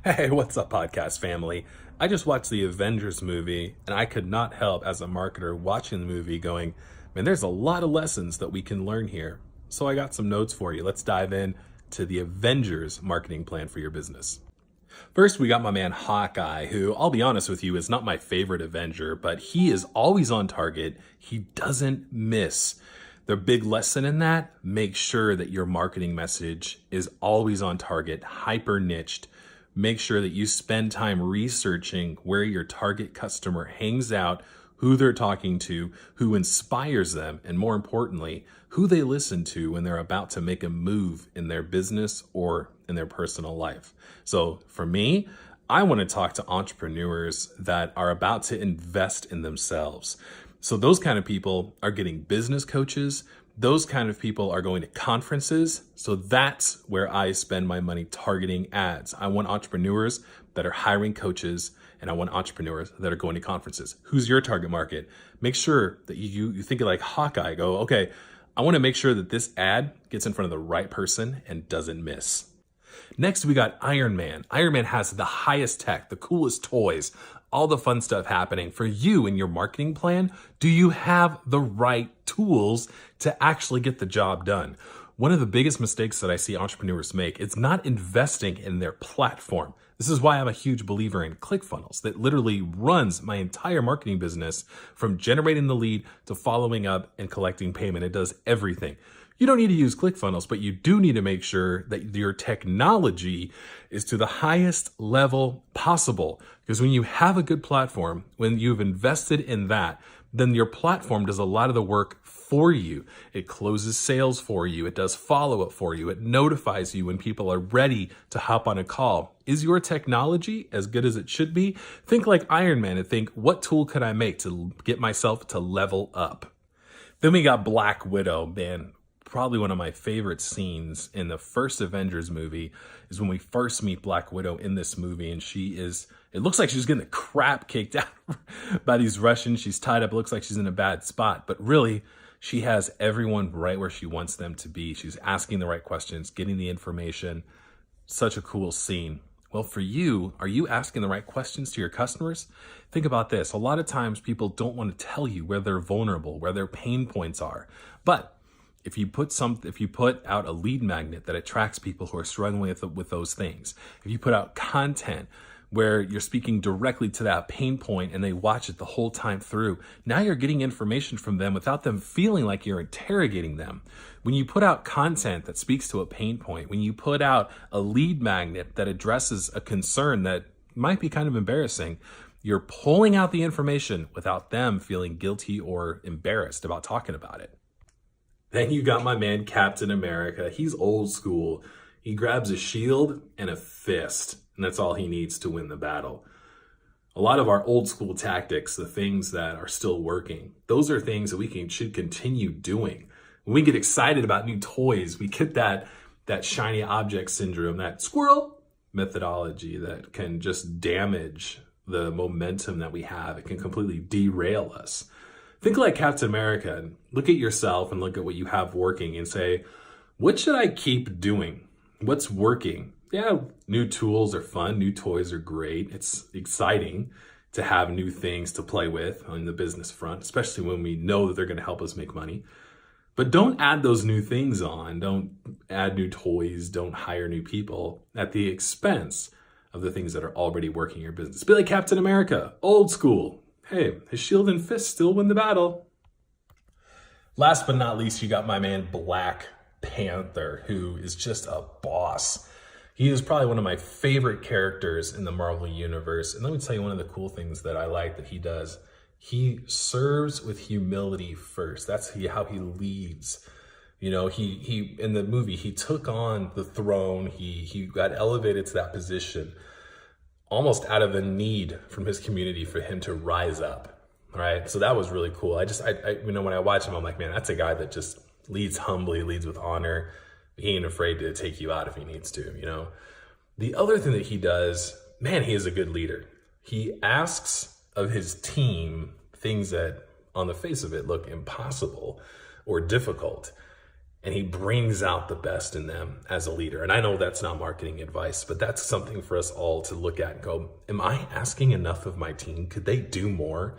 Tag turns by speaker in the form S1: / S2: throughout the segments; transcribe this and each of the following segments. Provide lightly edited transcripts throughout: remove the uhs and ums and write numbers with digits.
S1: Hey, what's up, podcast family? I just watched the Avengers movie, and I could not help, as a marketer, watching the movie going, man, there's a lot of lessons that we can learn here. So I got some notes for you. Let's dive in to the Avengers marketing plan for your business. First, we got my man Hawkeye, who, I'll be honest with you, is not my favorite Avenger, but he is always on target. He doesn't miss. The big lesson in that, make sure that your marketing message is always on target, hyper niched. Make sure that you spend time researching where your target customer hangs out, who they're talking to, who inspires them, and more importantly, who they listen to when they're about to make a move in their business or in their personal life. So for me, I want to talk to entrepreneurs that are about to invest in themselves. So those kind of people are getting business coaches. Those kind of people are going to conferences. So that's where I spend my money targeting ads. I want entrepreneurs that are hiring coaches, and I want entrepreneurs that are going to conferences. Who's your target market? Make sure that you think like Hawkeye. Go, okay, I want to make sure that this ad gets in front of the right person and doesn't miss. Next, we got Ironman. Ironman has the highest tech, the coolest toys, all the fun stuff happening. For you in your marketing plan, do you have the right tools to actually get the job done? One of the biggest mistakes that I see entrepreneurs make is not investing in their platform. This is why I'm a huge believer in ClickFunnels that literally runs my entire marketing business from generating the lead to following up and collecting payment. It does everything. You don't need to use ClickFunnels, but you do need to make sure that your technology is to the highest level possible. Because when you have a good platform, when you've invested in that, then your platform does a lot of the work for you. It closes sales for you. It does follow-up for you. It notifies you when people are ready to hop on a call. Is your technology as good as it should be? Think like Ironman and think, what tool could I make to get myself to level up? Then we got Black Widow, man. Probably one of my favorite scenes in the first Avengers movie is when we first meet Black Widow in this movie, and it looks like she's getting the crap kicked out by these Russians. She's tied up, it looks like she's in a bad spot, but really she has everyone right where she wants them to be. She's asking the right questions, getting the information. Such a cool scene. Well, for you, are you asking the right questions to your customers? Think about this. A lot of times people don't want to tell you where they're vulnerable, where their pain points are. But if you put out a lead magnet that attracts people who are struggling with those things, if you put out content where you're speaking directly to that pain point and they watch it the whole time through, now you're getting information from them without them feeling like you're interrogating them. When you put out content that speaks to a pain point, when you put out a lead magnet that addresses a concern that might be kind of embarrassing, you're pulling out the information without them feeling guilty or embarrassed about talking about it. Then you got my man Captain America. He's old school. He grabs a shield and a fist, and that's all he needs to win the battle. A lot of our old school tactics, the things that are still working, those are things that we should continue doing. When we get excited about new toys, we get that shiny object syndrome, that squirrel methodology that can just damage the momentum that we have. It can completely derail us. Think like Captain America and look at yourself and look at what you have working and say, what should I keep doing? What's working? Yeah, new tools are fun. New toys are great. It's exciting to have new things to play with on the business front, especially when we know that they're going to help us make money. But don't add those new things on. Don't add new toys. Don't hire new people at the expense of the things that are already working in your business. Be like Captain America, old school. Hey, his shield and fist still win the battle. Last but not least, you got my man Black Panther, who is just a boss. He is probably one of my favorite characters in the Marvel Universe. And let me tell you one of the cool things that I like that he does. He serves with humility first. That's how he leads. You know, he in the movie, he took on the throne. He got elevated to that position almost out of a need from his community for him to rise up, right? So that was really cool. I when I watch him, I'm like, man, that's a guy that just leads humbly, leads with honor. He ain't afraid to take you out if he needs to, you know? The other thing that he does, man, he is a good leader. He asks of his team things that on the face of it look impossible or difficult. and he brings out the best in them as a leader. And I know that's not marketing advice, but that's something for us all to look at and go, am I asking enough of my team? Could they do more?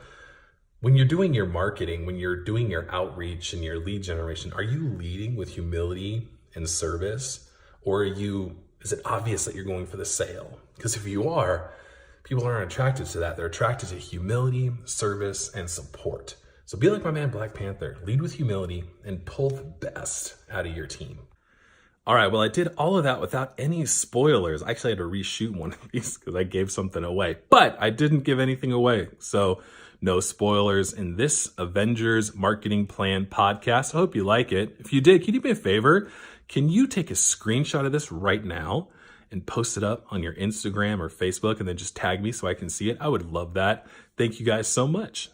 S1: When you're doing your marketing, when you're doing your outreach and your lead generation, are you leading with humility and service? Or is it obvious that you're going for the sale? Because if you are, people aren't attracted to that. They're attracted to humility, service, and support. So be like my man, Black Panther. Lead with humility and pull the best out of your team. All right, well, I did all of that without any spoilers. I actually had to reshoot one of these because I gave something away. But I didn't give anything away. So no spoilers in this Avengers Marketing Plan podcast. I hope you like it. If you did, can you do me a favor? Can you take a screenshot of this right now and post it up on your Instagram or Facebook and then just tag me so I can see it? I would love that. Thank you guys so much.